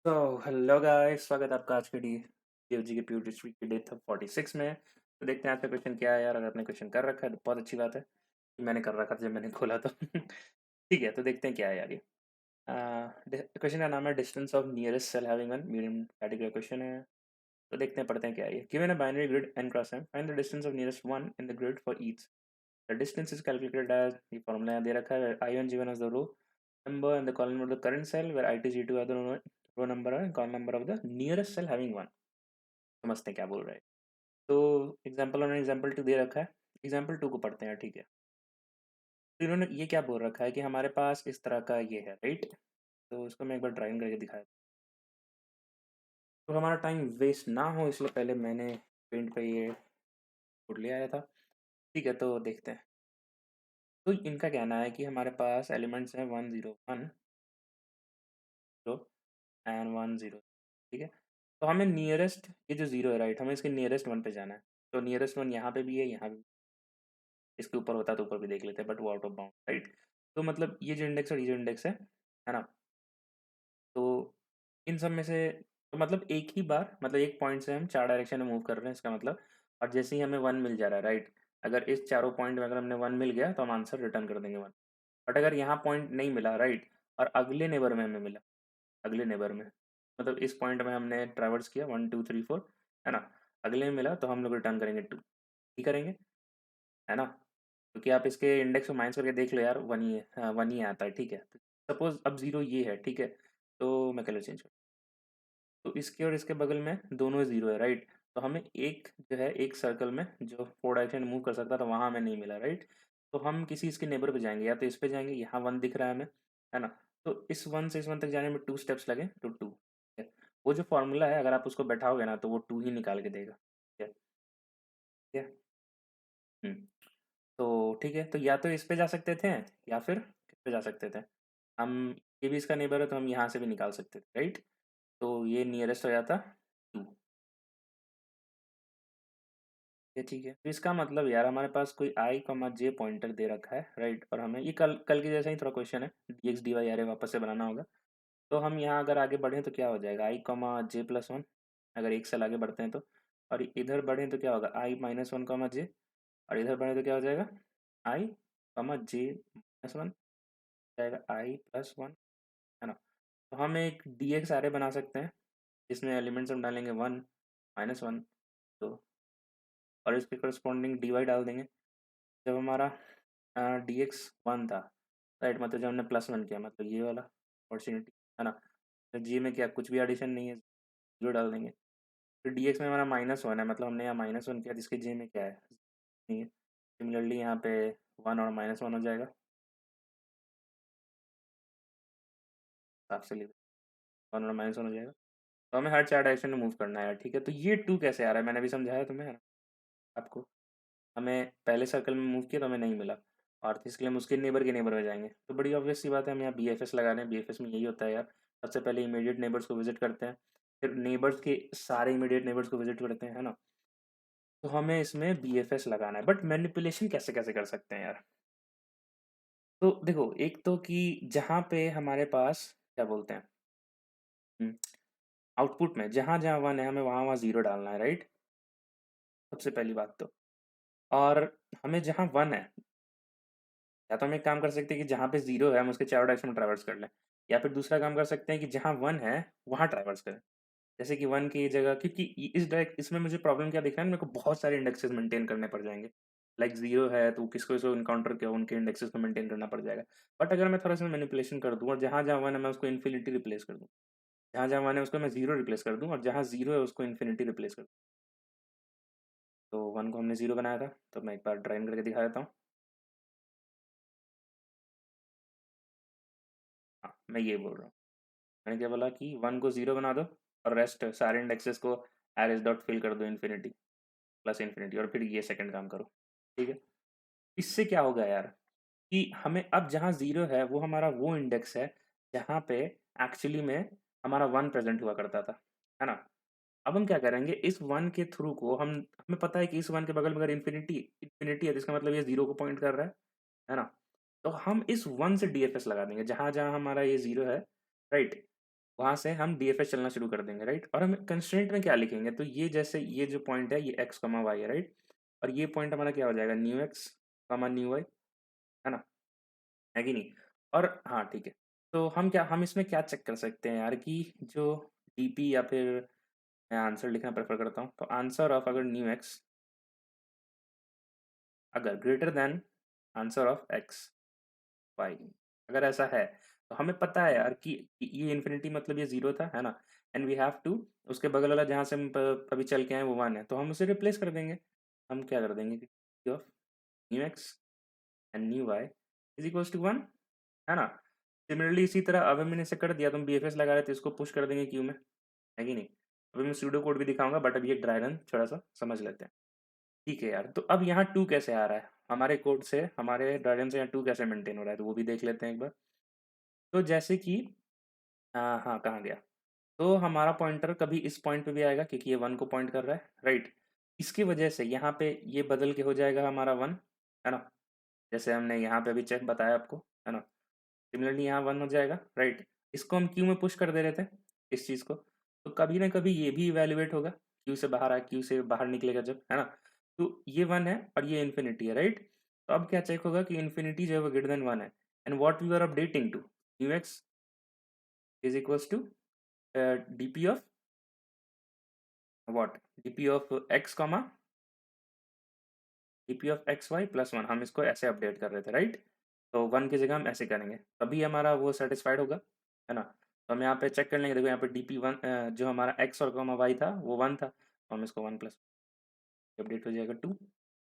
तो hello guys, स्वागत है आपका आज के जीओजी के प्योर हिस्ट्री की डे 46 में। तो देखते हैं आज का क्वेश्चन क्या है यार। अगर आपने क्वेश्चन कर रखा है तो बहुत अच्छी बात है कि मैंने कर रखा था जब मैंने खोला तो ठीक है, तो देखते हैं क्या है यार ये। क्वेश्चन का नाम है distance of nearest cell having one medium category question है। तो देखते हैं, पढ़ते हैं क्या है ये। Given a binary grid n cross m, find the distance of nearest one in the grid for each. The distance is calculated as, ये फॉर्मूला यहाँ दे रखा है, I1 given as the row number and the column number of the current cell, where I2 G2 are the row number and column number of the nearest cell having one। समझते हैं क्या बोल रहा है। तो एग्जाम्पल और example to दे रखा है। एग्जाम्पल टू को पढ़ते हैं, ठीक है। तो इन्होंने ये क्या बोल रखा है कि हमारे पास इस तरह का ये है, राइट। तो इसको मैं एक बार ड्राइंग करके दिखाया। तो हमारा टाइम वेस्ट ना हो इसलिए पहले मैंने पेंट पे ये कोड ले आया था। ठीक है, तो देखते हैं। तो इनका कहना है कि हमारे पास एलिमेंट्स हैं 1 0 1 0 एंड 1 0। ठीक है, तो हमें नियरेस्ट, ये जो जीरो है राइट, हमें इसके नियरेस्ट वन पे जाना है। तो नियरेस्ट वन यहाँ पे भी है, यहाँ भी। इसके ऊपर होता तो ऊपर भी देख लेते हैं, बट वो आउट ऑफ बाउंड, राइट। तो मतलब ये जो इंडेक्स और ये जो इंडेक्स है ना। तो इन सब में से, तो मतलब एक ही बार, मतलब एक पॉइंट से हम चार डायरेक्शन में मूव कर रहे हैं इसका मतलब। और जैसे ही हमें वन मिल जा रहा है, राइट। अगर इस चारों पॉइंट में अगर हमने वन मिल गया तो हम आंसर रिटर्न कर देंगे वन। बट अगर यहाँ पॉइंट नहीं मिला, राइट, और अगले नेबर में हमें मिला, अगले नेबर में, मतलब इस पॉइंट में हमने ट्रैवर्स किया 1 2 3 4, है ना। अगले में मिला तो हम लोग रिटर्न करेंगे टू, ठीक करेंगे, है ना। क्योंकि आप इसके इंडेक्स को माइनस करके देख लो यार, वन ही है, हाँ वन ही आता है, ठीक है। सपोज अब जीरो ये है, ठीक है। तो मैं कलर चेंज कर, तो इसके और इसके बगल में दोनों जीरो है, राइट। तो हमें एक जो है, एक सर्कल में जो फोर डायरेक्शन मूव कर सकता था वहाँ हमें नहीं मिला, राइट। तो हम किसी इसके नेबर पे जाएंगे, या तो इस पे जाएंगे, यहाँ वन दिख रहा है हमें, है ना। तो इस वन से इस वन तक जाने में टू स्टेप्स लगे तो टू। वो जो फॉर्मूला है अगर आप उसको बैठाओगे ना तो वो टू ही निकाल के देगा, ठीक है। ठीक है। हम्म। तो ठीक है, तो या तो इस पे जा सकते थे या फिर किस पे जा सकते थे हम। ये भी इसका नेबर है तो हम यहाँ से भी निकाल सकते थे, राइट। तो ये नियरेस्ट हो जाता टू। ये ठीक है, तो इसका मतलब यार हमारे पास कोई आई कमा जे पॉइंटर दे रखा है, राइट। और हमें ये कल कल के जैसा ही थोड़ा क्वेश्चन है, डी एक्स डी वाई अरे वापस से बनाना होगा। तो हम यहाँ अगर आगे बढ़ें तो क्या हो जाएगा, आई कमा जे प्लस वन, अगर एक साल आगे बढ़ते हैं तो। और इधर बढ़ें तो क्या होगा, आई माइनस वन कमा जे। और इधर बढ़े तो क्या हो जाएगा, आई कमा जे माइनस वन, जाएगा आई प्लस वन, है ना। तो हम एक डी एक्स आरे बना सकते हैं जिसमें एलिमेंट्स हम डालेंगे वन माइनस वन, तो और इसके करस्पॉन्डिंग डी वाई डाल देंगे। जब हमारा डी एक्स वन था, राइट, मतलब जब हमने प्लस वन किया, मतलब ये वाला अपॉर्चुनिटी, है ना। तो जी में क्या, कुछ भी एडिशन नहीं है, जीरो डाल देंगे। फिर डी एक्स में हमारा माइनस वन है, मतलब हमने यहाँ माइनस वन किया, जिसके जे में क्या है, नहीं है। सिमिलरली यहाँ पे वन और माइनस वन हो जाएगा, साफ से वन और माइनस वन हो जाएगा। तो हमें हर चार डायरेक्शन में मूव करना है यार, ठीक है। तो ये टू कैसे आ रहा है, मैंने भी समझाया तुम्हें, है ना, आपको। हमें पहले सर्कल में मूव किया तो हमें नहीं मिला, और इसके लिए हम उसके नेबर के नेबर में जाएंगे। तो बड़ी ऑब्वियस सी बात है, हम यहाँ बी एफ एस लगा रहे हैं। बी एफ एस में यही होता है यार, सबसे पहले इमीडिएट नेबर्स को विजिट करते हैं, फिर नेबर्स के सारे इमीडिएट नेबर्स को विजिट करते हैं, है ना। तो हमें इसमें बी एफ एस लगाना है, बट मैनिपुलेशन कैसे कैसे कर सकते हैं यार। तो देखो, एक तो कि जहाँ पे हमारे पास क्या बोलते हैं, आउटपुट में जहाँ जहाँ वन है हमें वहाँ वहाँ जीरो डालना है, राइट। सबसे पहली बात तो, और हमें जहाँ वन है, या तो हम एक काम कर सकते हैं कि जहाँ पे जीरो है हम उसके चारों डायरेक्शन में ट्रैवर्स कर लें, या फिर दूसरा काम कर सकते हैं कि जहाँ वन है वहाँ ट्रैवर्स करें। जैसे कि वन की जगह, क्योंकि इस डायरेक्ट इसमें मुझे प्रॉब्लम क्या दिख रहा है, मेरे को बहुत सारे इंडेक्सेस मेंटेन करने पड़ जाएंगे। लाइक जीरो है तो किसको इसको इनकाउंटर किया उनके इंडेक्सेस को मेंटेन करना पड़ जाएगा। बट अगर मैं थोड़ा सा मैनिपुलेशन कर दूँ और जहाँ जहाँ वन है मैं उसको इन्फिनिटी रिप्लेस कर दूँ, जहाँ जहाँ वन है उसको मैं जीरो रिप्लेस कर दूँ, और जहाँ जीरो है उसको इन्फिनिटी रिप्लेस कर दूँ। तो वन को हमने जीरो बनाया था, तो मैं एक बार ड्राइंग करके दिखा देता हूँ। हाँ, मैं ये बोल रहा हूँ, मैंने क्या बोला कि वन को जीरो बना दो, और रेस्ट सारे इंडेक्सेस को एरेस डॉट फिल कर दो इन्फिनिटी, प्लस इन्फिनिटी, और फिर ये सेकंड काम करो, ठीक है। इससे क्या होगा यार, कि हमें अब जहाँ जीरो है वो हमारा वो इंडेक्स है जहाँ पे एक्चुअली में हमारा वन प्रेजेंट हुआ करता था, है ना। अब हम क्या करेंगे, इस वन के थ्रू को हम, हमें पता है कि इस वन के बगल में अगर इन्फिनिटी इन्फिनिटी है तो इसका मतलब ये जीरो को पॉइंट कर रहा है ना। तो हम इस वन से डीएफएस लगा देंगे जहाँ जहाँ हमारा ये जीरो है, राइट। वहाँ से हम डीएफएस चलना शुरू कर देंगे, राइट? और हम कंस्ट्रेंट में क्या लिखेंगे, तो ये जैसे ये जो पॉइंट है ये एक्स कमा वाई है, राइट? और ये पॉइंट हमारा क्या हो जाएगा, new X comma new Y, है ना? है कि नहीं? और हाँ, ठीक है। तो हम इसमें क्या चेक कर सकते हैं यार कि जो डीपी या फिर मैं आंसर लिखना प्रेफर करता हूँ, तो आंसर ऑफ अगर न्यू एक्स अगर greater than answer of X Y, अगर ऐसा है तो हमें पता है यार कि ये इन्फिनिटी मतलब ये जीरो था, है ना? एंड वी हैव टू उसके बगल वाला जहाँ से हम अभी चल के आए वो वन है, तो हम उसे रिप्लेस कर देंगे। हम क्या कर देंगे कि of new X and new Y is equals to one, है ना? सिमिलरली इसी तरह अब मैंने इसे कर दिया, तो हम बी एफ एस लगा रहे थे, इसको पुश कर देंगे क्यू में, है कि नहीं? अभी मैं सूडो कोड भी दिखाऊंगा, बट अभी एक ड्राई रन थोड़ा सा समझ लेते हैं। ठीक है यार, तो अब यहाँ टू कैसे आ रहा है हमारे कोड से, हमारे ड्राई रन से यहाँ टू कैसे मेंटेन हो रहा है, तो वो भी देख लेते हैं एक बार। तो जैसे कि हाँ, कहाँ गया? तो हमारा पॉइंटर कभी इस पॉइंट पे भी आएगा क्योंकि ये वन को पॉइंट कर रहा है, राइट? इसकी वजह से यहाँ पे ये बदल के हो जाएगा हमारा वन, है ना? जैसे हमने यहाँ पे अभी चेक बताया आपको, है ना? सिमिलरली यहाँ वन हो जाएगा, राइट? इसको हम क्यू में पुश कर दे रहे थे, इस चीज़ को, तो कभी ना कभी ये भी इवेल्युएट होगा, क्यू से बाहर क्यू से बाहर निकलेगा जब, है ना? तो ये वन है और ये इन्फिनिटी है, राइट? तो अब क्या चेक होगा कि इन्फिनिटी जो है वो ग्रेटर देन वन है, and what we are updating to U X is equals to DP of what, DP of X comma DP of X Y plus one, हम इसको ऐसे अपडेट कर रहे थे, राइट? तो वन की जगह हम ऐसे करेंगे, तभी हमारा वो सेटिस्फाइड होगा, है ना? तो हम यहाँ पे चेक कर लेंगे, देखो यहाँ पे डीपी वन जो हमारा एक्स और कॉमा वाई था वो वन था, तो हम इसको वन प्लस अपडेट हो जाएगा टू।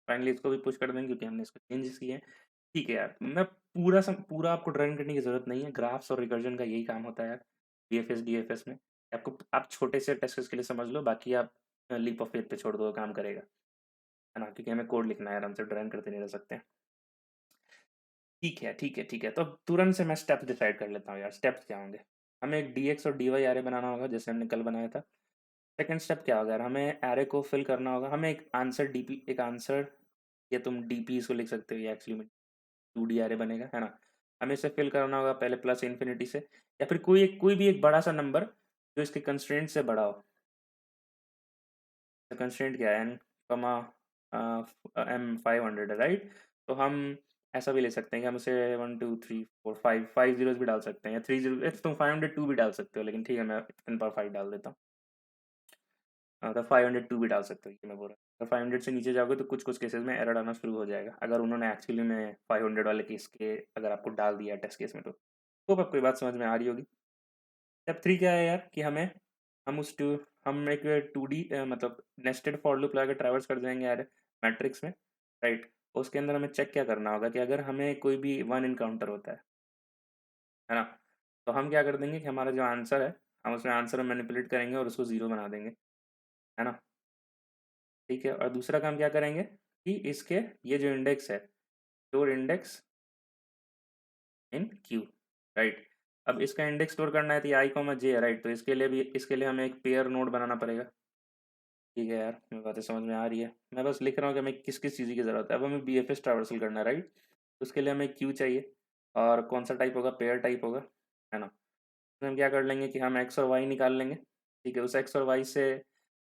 फाइनली इसको भी पुश कर देंगे क्योंकि हमने इसको चेंजेस किए हैं। ठीक है यार, मैं पूरा आपको ड्राइंग करने की जरूरत नहीं है, ग्राफ्स और रिकर्जन का यही काम होता है यार, बीएफएस डीएफएस में। आपको आप छोटे से टेस्ट के लिए समझ लो, बाकी आप लीप ऑफ फेथ पे छोड़ दो, काम करेगा, है ना? क्योंकि हमें कोड लिखना है, आराम से ड्राइंग करते नहीं रह सकते हैं। ठीक है, ठीक है, ठीक है, तो तुरंत से मैं स्टेप्स डिसाइड कर लेता हूँ यार, स्टेप्स क्या होंगे? हमें एक डी एक्स और डी वाई एरे बनाना होगा जैसे हमने कल बनाया था। सेकंड स्टेप क्या होगा यार, हमें एरे को फिल करना होगा, हमें एक आंसर डीपी, एक आंसर, या तुम डीपी इसको लिख सकते हो, या एक्चुअली में टू डी एरे बनेगा, है ना? हमें इसे फिल करना होगा पहले प्लस इन्फिनिटी से, या फिर कोई भी एक बड़ा सा नंबर जो इसके कंस्ट्रेंट से बड़ा हो। कंस्ट्रेंट क्या है, एन कमा एम 500 है, राइट? तो हम ऐसा भी ले सकते हैं कि हम उसे 1 2 3 4 5 5 जीरोस भी डाल सकते हैं, या 3 जीरो, तुम 502 भी डाल सकते हो, लेकिन ठीक है मैं 10 पर 5 डाल देता हूँ। तो 502 भी डाल सकते हो, ये मैं बोल रहा हूँ। अगर 500 से नीचे जाओगे तो कुछ कुछ केसेस में एरर आना शुरू हो जाएगा, अगर उन्होंने एक्चुअली में 500 वाले केस के अगर आपको डाल दिया टेस्ट केस में, तो होप आपको ये बात समझ में आ रही होगी। स्टेप थ्री क्या है यार कि हम उस टू हम एक टू डी मतलब नेस्टेड फॉर लूप लगा के ट्रैवर्स कर जाएंगे यार मैट्रिक्स में, राइट? उसके अंदर हमें चेक क्या करना होगा कि अगर हमें कोई भी वन इनकाउंटर होता है ना? तो हम क्या कर देंगे कि हमारा जो आंसर है, हम उसमें आंसर में मैनिपुलेट करेंगे और उसको ज़ीरो बना देंगे, है ना? ठीक है, और दूसरा काम क्या करेंगे कि इसके ये जो इंडेक्स है, स्टोर इंडेक्स इन क्यू, राइट? अब इसका इंडेक्स स्टोर करना है तो ये आई कॉमा जे है, राइट? तो इसके लिए हमें एक पेयर नोड बनाना पड़ेगा। ठीक है यार, मेरी बातें समझ में आ रही है, मैं बस लिख रहा हूँ कि हमें किस किस चीज़ की ज़रूरत है। अब हमें बी एफ एस ट्रावर्सल करना है, राइट? उसके लिए हमें क्यू चाहिए, और कौन सा टाइप होगा, पेयर टाइप होगा, है ना? तो हम क्या कर लेंगे कि हम एक्स और वाई निकाल लेंगे। ठीक है, उस एक्स और वाई से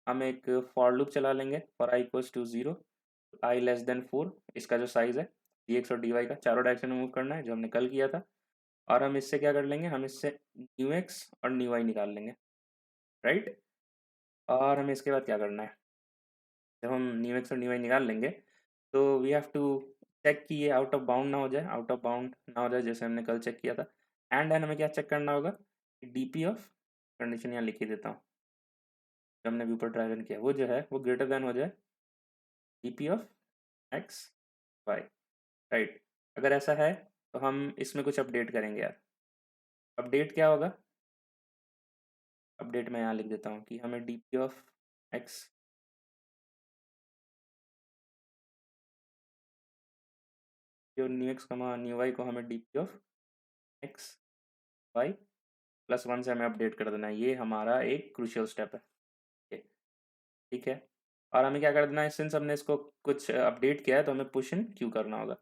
हम एक फॉर लूप चला लेंगे, for I equals to zero, I less than four, इसका जो साइज़ है डी एक्स और डी वाई का चारों डायरेक्शन में मूव करना है जो हमने कल किया था। और हम इससे क्या कर लेंगे, हम इससे न्यू एक्स और न्यू वाई निकाल लेंगे, राइट? और हमें इसके बाद क्या करना है, जब हम न्यू एक्स और न्यू वाई निकाल लेंगे तो वी हैव टू चेक कि ये आउट ऑफ बाउंड ना हो जाए, आउट ऑफ बाउंड ना हो जाए जैसे हमने कल चेक किया था। एंड देन हमें क्या चेक करना होगा कि डी पी ऑफ, कंडीशन यहाँ लिख ही देता हूँ जो हमने ऊपर ड्राइवन किया, वो जो है वो ग्रेटर देन हो जाए D P of X Y, right? अगर ऐसा है तो हम इसमें कुछ अपडेट करेंगे यार। अपडेट क्या होगा, अपडेट मैं यहाँ लिख देता हूँ कि हमें डी पी ऑफ एक्स, जो new X comma new Y को हमें D P of X Y plus one से हमें अपडेट कर देना है, ये हमारा एक क्रूशियल स्टेप है। ये ठीक है, और हमें क्या कर देना है, सिंस हमने इसको कुछ अपडेट किया है तो हमें पुश इन क्यू करना होगा,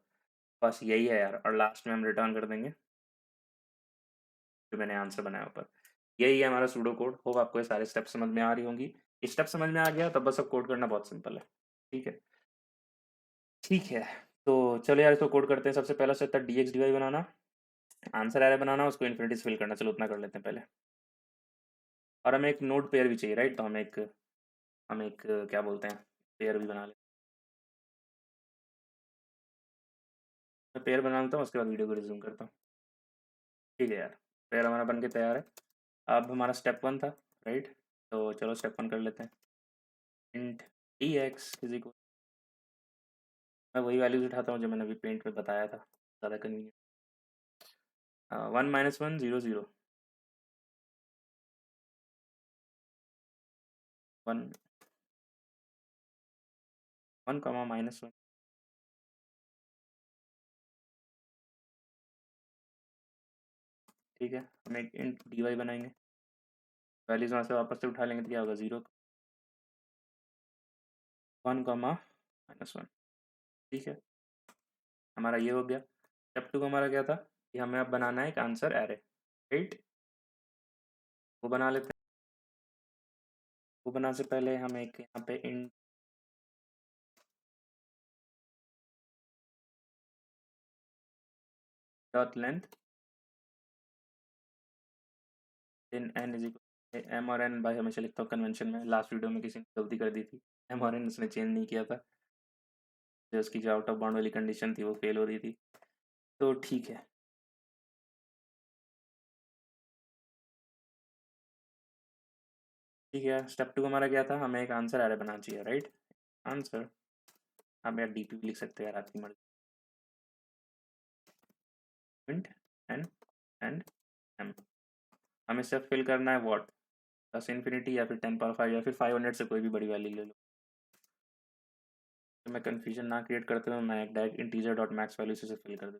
बस यही है यार। और लास्ट में हम रिटर्न कर देंगे जो मैंने आंसर बनाया ऊपर, यही है हमारा सूडो कोड। होप आपको ये सारे स्टेप समझ में आ रही होंगी। स्टेप समझ में आ गया तब बस अब कोड करना बहुत सिंपल है। ठीक है, ठीक है। तो चलो यार इसको कोड करते हैं। सबसे पहला स्टेप था डी एक्स डी वाई बनाना, आंसर एरे बनाना, उसको इन्फिनिटी से फिल करना। चलो उतना कर लेते हैं पहले। और हमें एक नोड पेयर भी चाहिए, राइट? तो हम एक क्या बोलते हैं, पेयर भी बना लेते हैं। मैं पेयर बना लेता हूँ, उसके बाद वीडियो को रिज्यूम करता हूँ। ठीक है यार, पेयर हमारा बन के तैयार है। अब हमारा स्टेप वन था, राइट? तो चलो स्टेप वन कर लेते हैं। Int D x is equal, मैं वही वैल्यूज उठाता हूँ जो मैंने अभी पेंट में बताया था, ज़्यादा कन्वीनियंट। 1 - 1 0 0, वन 1, -1। ठीक है, हम एक इंट डी वाई बनाएंगे, वैल्यूज वहाँ से वापस से उठा लेंगे तो क्या होगा, 0 1, -1। ठीक है, हमारा ये हो गया। स्टेप टू का हमारा क्या था कि हमें अब बनाना है एक आंसर एरे, राइट? वो बना लेते हैं। वो बनाने से पहले हम एक यहाँ पे int dot length in N is equal, M और एन भाई हमेशा लिखता हूँ कन्वेंशन में। लास्ट वीडियो में किसी ने गलती कर दी थी, एम और एन उसने चेंज नहीं किया था, जो उसकी जो आउट ऑफ बाउंड वाली कंडीशन थी वो फेल हो रही थी। तो ठीक है, ठीक है। स्टेप टू हमारा क्या था, हमें एक आंसर एरे बनाना चाहिए, राइट? आंसर, आप यार डी पी भी लिख सकते हैं यार, आपकी मर्जी। इंट एन एंड एम, हमें सिर्फ फिल करना है व्हाट, प्लस इन्फिनिटी या फिर 10 पावर 5 या फिर 500 से कोई भी बड़ी वैल्यू ले लो। तो मैं कन्फ्यूजन ना क्रिएट करते हुए मैं एक direct integer dot max value से फिल कर देता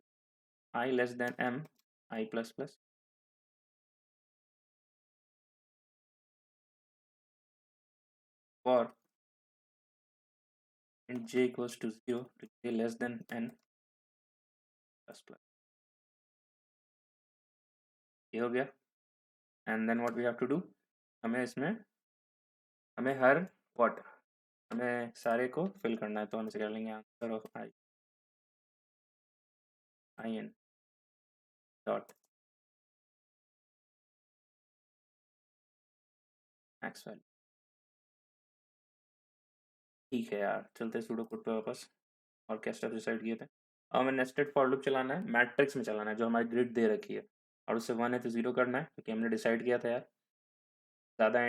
हूँ। I less than M, I plus plus, for int j equals to 0 to j less than n plus plus। ये हो गया। And then what we have to do, हमें इसमें हमें हर व्हाट, हमें सारे को फिल करना है। तो हम इसे कर लेंगे answer of I N dot max value. ठीक है यार, चलते सूडो कोड पे वापस। और क्या स्टेप डिसाइड किए थे? हमें नेस्टेड फॉर लूप चलाना है, मैट्रिक्स में चलाना है जो हमारी ग्रिड दे रखी है, और उससे 1 है तो 0 करना है, क्योंकि हमने डिसाइड किया था यार ज़्यादा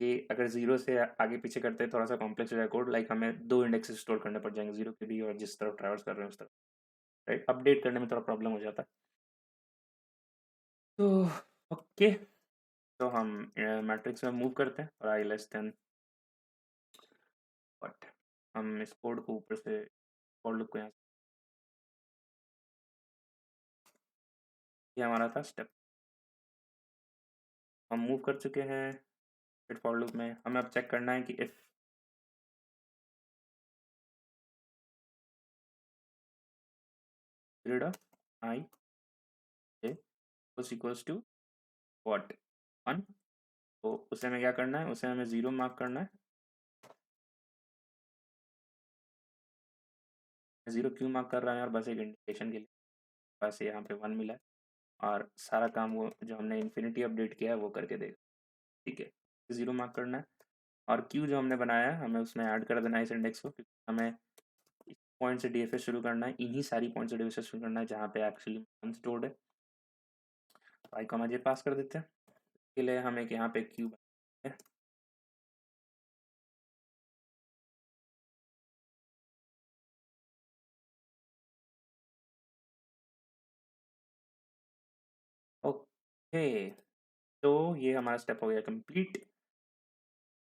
ये अगर 0 से आगे पीछे करते हैं थोड़ा सा कॉम्प्लेक्स हो जाएगा कोड। लाइक हमें 2 इंडेक्स स्टोर करने पड़ जाएंगे, 0 के भी और जिस तरफ ट्रैवर्स कर रहे हैं उस तरफ, राइट? अपडेट करने में थोड़ा प्रॉब्लम हो जाता है। तो ओके, तो हम मैट्रिक्स में मूव करते हैं और आई लेस देन व्हाट, हम इस कोड को ऊपर से फॉर लूप को यहाँ, ये हमारा था स्टेप। हम मूव कर चुके हैं फिर फॉर लूप में। हमें अब चेक करना है कि if grid of I J equals to what, 1। तो उसे हमें क्या करना है, उसे हमें 0 मार्क करना है। 0 क्यों मार्क कर रहा है? और बस एक इंडिकेशन के लिए, बस यहाँ पे 1 मिला है और सारा काम वो जो हमने इन्फिनिटी अपडेट किया है वो करके देगा। ठीक है, 0 मार्क करना है। और क्यू जो हमने बनाया है हमें उसमें ऐड कर देना है इस इंडेक्स को, क्योंकि हमें इस पॉइंट से डीएफएस शुरू करना है, इन्हीं सारी पॉइंट से डीएफएस शुरू करना है जहाँ पे एक्चुअली मान स्टोर्ड है। तो आई कॉमा जे पास कर देते हैं। इसके लिए हम एक यहाँ पे क्यू बनाते हैं। ओके, तो ये हमारा स्टेप हो गया कंप्लीट।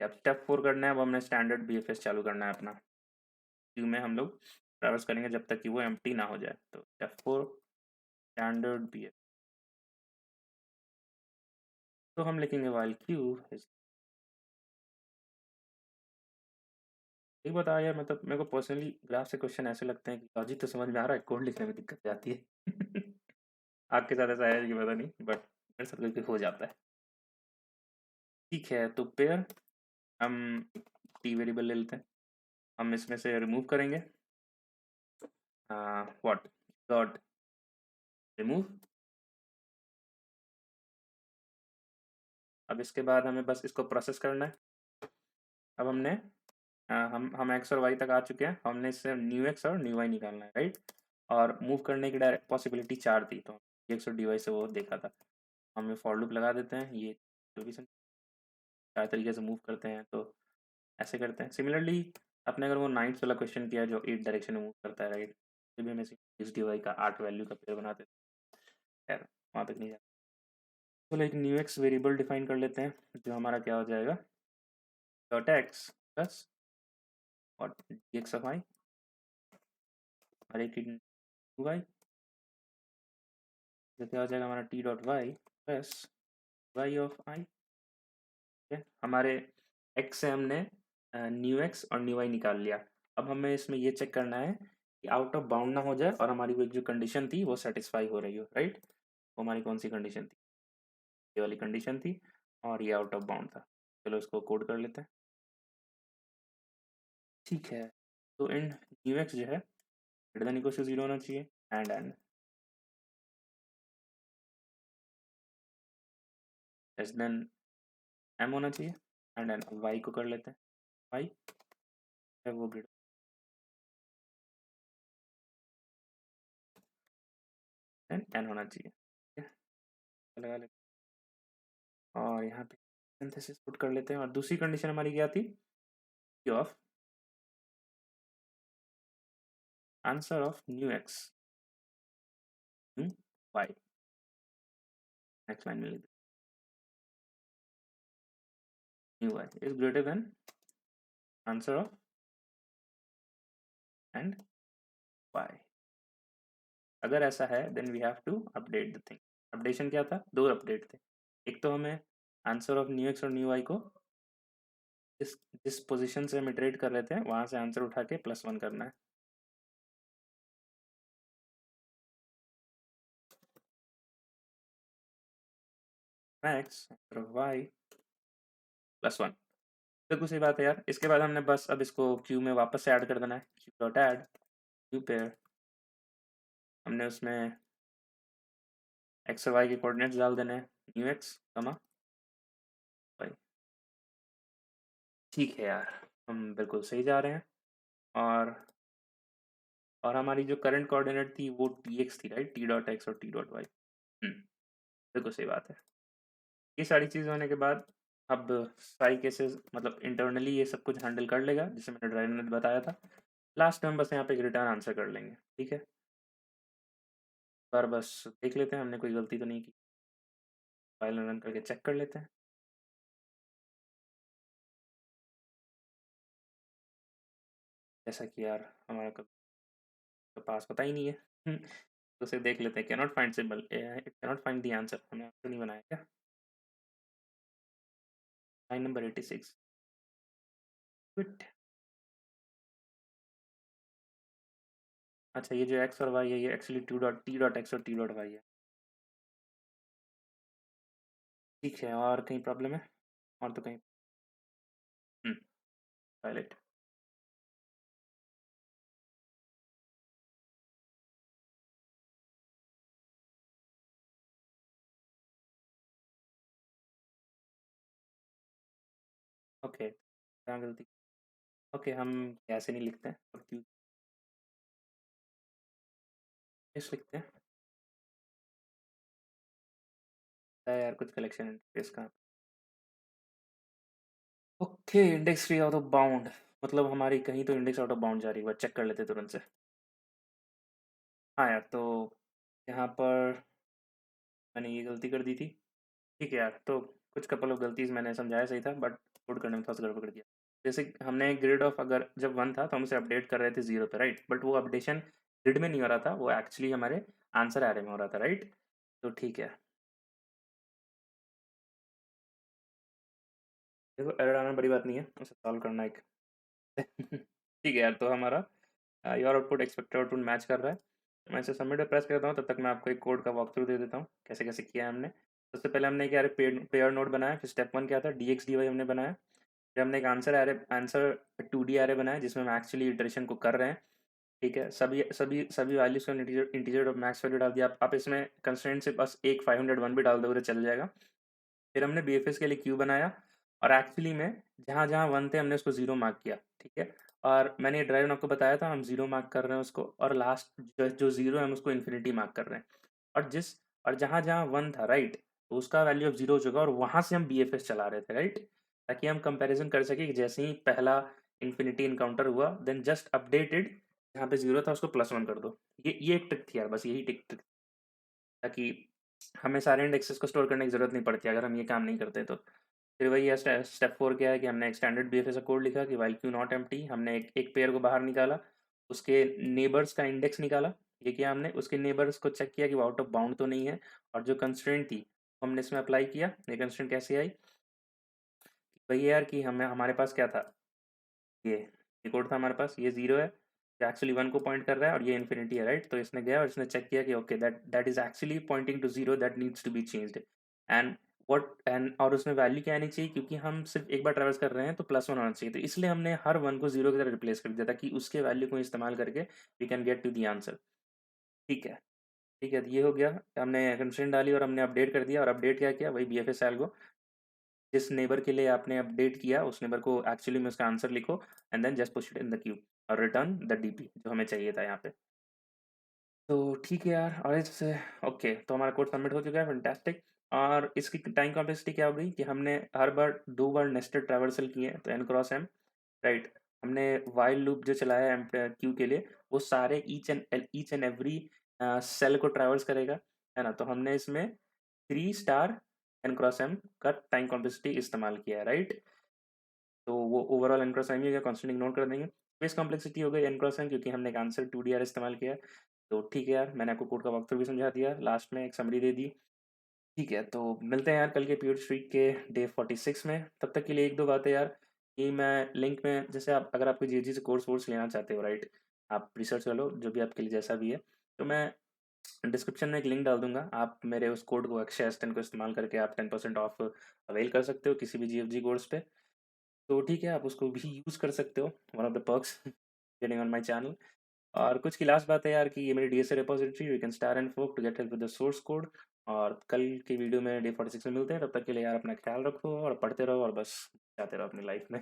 अब स्टेप 4 करना है, अब हमने स्टैंडर्ड बीएफएस चालू करना है अपना। क्यू में हम लोग ट्रैवर्स करेंगे जब तक कि वो एम्प्टी ना हो जाए। तो स्टेप 4 स्टैंडर्ड बीएफएस, तो हम लिखेंगे वाइल क्यू इज। एक बता यार, मतलब मेरे को पर्सनली ग्राफ से क्वेश्चन ऐसे लगते हैं कि लॉजिक तो समझ में आ रहा है, कोड लिखने में दिक्कत जाती है। आपके साथ ऐसा है कि पता नहीं, बट मेरे साथ कभी हो जाता है। ठीक है, तो पेयर हम टी वेरिएबल ले लेते हैं, हम इसमें से रिमूव करेंगे व्हाट डॉट रिमूव। अब इसके बाद हमें बस इसको प्रोसेस करना है। अब हमने हम एक्स और वाई तक आ चुके हैं, हमने इससे न्यू एक्स और न्यू वाई निकालना है, राइट। और मूव करने की डायरेक्ट पॉसिबिलिटी 4 थी, तो एक्स और डी वाई से वो देखा था। हम फॉर लूप लगा देते हैं, ये सोल्यूशन 4 तरीके से मूव करते हैं, तो ऐसे करते हैं। सिमिलरली अपने अगर वो 9th वाला क्वेश्चन किया जो 8 डायरेक्शन में मूव करता है, राइट, तो भी हमें इस डी वाई का 8 वैल्यू का पेयर बनाते हैं। खैर वहाँ तक नहीं जाता। चलो एक न्यू एक्स वेरिएबल डिफाइन कर लेते हैं, जो हमारा क्या हो जाएगा, डॉट एक्स प्लस और डी एक्स ऑफ आई और एक वाई, तो क्या हो जाएगा हमारा T dot Y plus Y of I. हमारे एक्स से हमने न्यू एक्स और न्यू वाई निकाल लिया। अब हमें इसमें ये चेक करना है कि आउट ऑफ बाउंड ना हो जाए और हमारी वो जो कंडीशन थी वो सेटिस्फाई हो रही हो, राइट। वो हमारी कौन सी कंडीशन थी, ये वाली कंडीशन थी, और ये आउट ऑफ बाउंड था। चलो इसको कोड कर लेते हैं। ठीक है, तो इन न्यू एक्स जो है ग्रेटर देन इक्वल टू 0 होना चाहिए, एंड लेस देन एम होना चाहिए, एंड वाई को कर लेते हैं, वाई है वो ग्रेटर देन एन होना चाहिए। ठीक है, लगा लेते हैं और यहाँ पे सिंथेसिस पुट कर लेते हैं। और दूसरी कंडीशन हमारी क्या थी, of answer of new X new Y, next line में लिख new Y is greater than answer of and Y. अगर ऐसा है then we have to update the thing. Updation क्या था, दो अपडेट थे। एक तो हमें आंसर ऑफ न्यू एक्स और न्यू वाई को जिस जिस पोजीशन से हम इटरेट कर रहे थे वहां से आंसर उठा के +1 करना है। मैक्स आंसर ऑफ वाई +1, बिल्कुल सही बात है यार। इसके बाद हमने बस अब इसको क्यू में वापस से ऐड कर देना है, Q dot add Q pair. हमने उसमें एक्स और वाई के कोऑर्डिनेट्स डाल देने हैं, न्यू एक्स कमा वाई। ठीक है यार, हम बिल्कुल सही जा रहे हैं। और हमारी जो करंट कोऑर्डिनेट थी वो टी एक्स थी, राइट, टी डॉट एक्स और टी डॉट वाई। बिल्कुल सही बात है। ये सारी चीज़ होने के बाद अब सारी केसेस मतलब इंटरनली ये सब कुछ हैंडल कर लेगा, जिसे मैंने ड्राइवर ने बताया था। लास्ट में हम बस यहाँ पे एक रिटर्न आंसर कर लेंगे, ठीक है। पर बस देख लेते हैं हमने कोई गलती तो नहीं की, फाइल रन करके चेक कर लेते हैं। जैसा कि यार हमारा तो पास पता ही नहीं है। तो उसे देख लेते हैं, cannot find symbol, it cannot find the answer, हमने आंसर नहीं बनाया क्या। Line number 86 quit. अच्छा, ये जो एक्स और वाई है ये actually to dot T dot x और टी डॉट वाई है। ठीक है, और कहीं प्रॉब्लम है, और तो कहीं पायलट। ओके, कहाँ गलती, ओके हम ऐसे नहीं लिखते हैं, और क्यों इस लिखते हैं, है यार कुछ कलेक्शन इंटरफेस का। Okay, index free out of bound, मतलब हमारी कहीं तो इंडेक्स आउट ऑफ बाउंड जा रही है, चेक कर लेते हैं तुरंत से। हाँ यार, तो यहाँ पर मैंने ये गलती कर दी थी। ठीक है यार, तो कुछ कपल ऑफ गलतीज मैंने समझाया सही था, बट कोड करने में थोड़ा सा गड़बड़ कर दिया। जैसे हमने ग्रिड ऑफ अगर जब 1 था तो हम उसे अपडेट कर रहे थे 0 पे, राइट, बट वो अपडेशन ग्रिड में नहीं हो रहा था, वो एक्चुअली हमारे आंसर एरे में हो रहा था, राइट। तो ठीक है, देखो एरर आना बड़ी बात नहीं है, उसे सॉल्व करना एक ठीक है यार, तो हमारा your output expected output match कर रहा है। मैं इसे सबमिट पे प्रेस करता हूँ, तब तक मैं आपको एक कोड का वॉक थ्रू दे देता हूँ कैसे कैसे किया है हमने। सबसे पहले हमने क्या पेयर नोड बनाया, फिर स्टेप 1 क्या था, डीएक्स डीवाई हमने बनाया। फिर हमने एक आंसर 2D एरे बनाया जिसमें हम एक्चुअली इटरेशन को कर रहे हैं। ठीक है, सभी सभी सभी वैल्यूज़ का इंटीजर इंटीजर और मैक्स वैल्यू डाल दिया। आप इसमें कंस्ट्रेंट से बस एक 501 भी डाल दोगे तो चल जाएगा। फिर हमने बीएफएस के लिए क्यू बनाया और एक्चुअली में जहाँ-जहाँ 1 थे हमने उसको 0 मार्क किया, ठीक है? और मैंने ये ड्राइव आपको बताया था हम 0 मार्क कर रहे हैं उसको और लास्ट जो 0 है हम उसको इन्फिनिटी मार्क कर रहे हैं। और जिस और जहाँ-जहाँ 1 था राइट? तो उसका वैल्यू अब 0 हो चुका और वहाँ से हम बीएफएस चला रहे थे राइट? ताकि हम कंपैरिज़न कर सकें कि जैसे ही पहला इन्फिनिटी एनकाउंटर हुआ देन जस्ट अपडेटेड जहाँ पे 0 था उसको +1 कर दो। ये एक ट्रिक थी यार, बस यही ट्रिक ताकि हमें सारे इंडेक्सेस को स्टोर करने की ज़रूरत नहीं पड़ती अगर हम ये काम नहीं करते तो। फिर वही है स्टेप 4 क्या है कि हमने एक स्टैंडर्ड बीएफएस का कोड लिखा कि व्हाइल क्यू नॉट एम्प्टी हमने एक पेयर को बाहर निकाला, उसके नेबर्स का इंडेक्स निकाला, ये किया हमने, उसके नेबर्स को चेक किया कि वो आउट ऑफ बाउंड तो नहीं है और जो कंस्ट्रेंट थी, वो हमने इसमें अप्लाई किया। ये कंस्ट्रेंट कैसे आई? वही है यार कि हमें हमारे पास क्या था, ये ये कोड था हमारे पास, ये 0 है, ये एक्चुअली 1 को पॉइंट कर रहा है और ये इन्फिनिटी है राइट? तो इसने गया और इसने चेक किया कि okay that that is actually pointing to 0 that needs to be changed and और उसमें वैल्यू क्या आनी चाहिए क्योंकि हम सिर्फ एक बार ट्रैवर्स कर रहे हैं तो +1 होना चाहिए। तो इसलिए हमने हर 1 को 0 की तरह रिप्लेस कर दिया ताकि उसके वैल्यू को इस्तेमाल करके we can get to the answer. ठीक है, ठीक है, तो ये हो गया। हमने कंस्ट्रेंट डाली और हमने अपडेट कर दिया और अपडेट क्या किया? वही बीएफएस एल्गो जिस नेबर के लिए आपने अपडेट किया उस नेबर को एक्चुअली में उसका आंसर लिखो and then just push it in the queue और रिटर्न द डीपी जो हमें चाहिए था यहाँ पे। तो ठीक है यार और इससे ओके तो हमारा कोड सबमिट हो चुका है फैंटास्टिक। और इसकी टाइम कॉम्प्लेक्सिटी क्या हो गई कि हमने हर बार 2 बार नेस्टेड ट्रैवर्सल किए तो n क्रॉस m राइट। हमने व्हाइल लूप जो चलाया है क्यू के लिए वो सारे ईच एंड एवरी सेल को ट्रैवर्स करेगा, है ना? तो हमने इसमें 3 स्टार n क्रॉस m का टाइम कॉम्प्लेक्सिटी इस्तेमाल किया है राइट। तो वो ओवरऑल एन क्रॉस एम ही हो गया, कांस्टेंट इग्नोर कर देंगे। स्पेस कॉम्प्लेक्सिटी हो गई एन क्रॉस एम क्योंकि हमने एक आंसर 2 डी इस्तेमाल किया है। तो ठीक है यार, मैंने आपको कोड का वॉकथ्रू भी समझा दिया, लास्ट में एक समरी दे दी। ठीक है, तो मिलते हैं यार कल के प्योर स्ट्रीक के डे 46 में। तब तक के लिए 1-2 बातें यार कि मैं लिंक में जैसे आप अगर आप कोई जीजी से कोर्स वोर्स लेना चाहते हो राइट, आप रिसर्च कर लो जो भी आपके लिए जैसा भी है। तो मैं डिस्क्रिप्शन में एक लिंक डाल दूँगा, आप मेरे उस कोड को अक्षय S10 को इस्तेमाल करके आप 10% ऑफ अवेल कर सकते हो किसी भी जीएफजी कोर्स पे। तो ठीक है, आप उसको भी यूज़ कर सकते हो, one of the perks getting on my channel. और कुछ की लास्ट बात है यार कि ये मेरी DSA repository we can star and fork to get help with the source code. और कल की वीडियो में डे 46 में मिलते हैं, तब तक के लिए यार अपना ख्याल रखो और पढ़ते रहो और बस जाते रहो अपनी लाइफ में।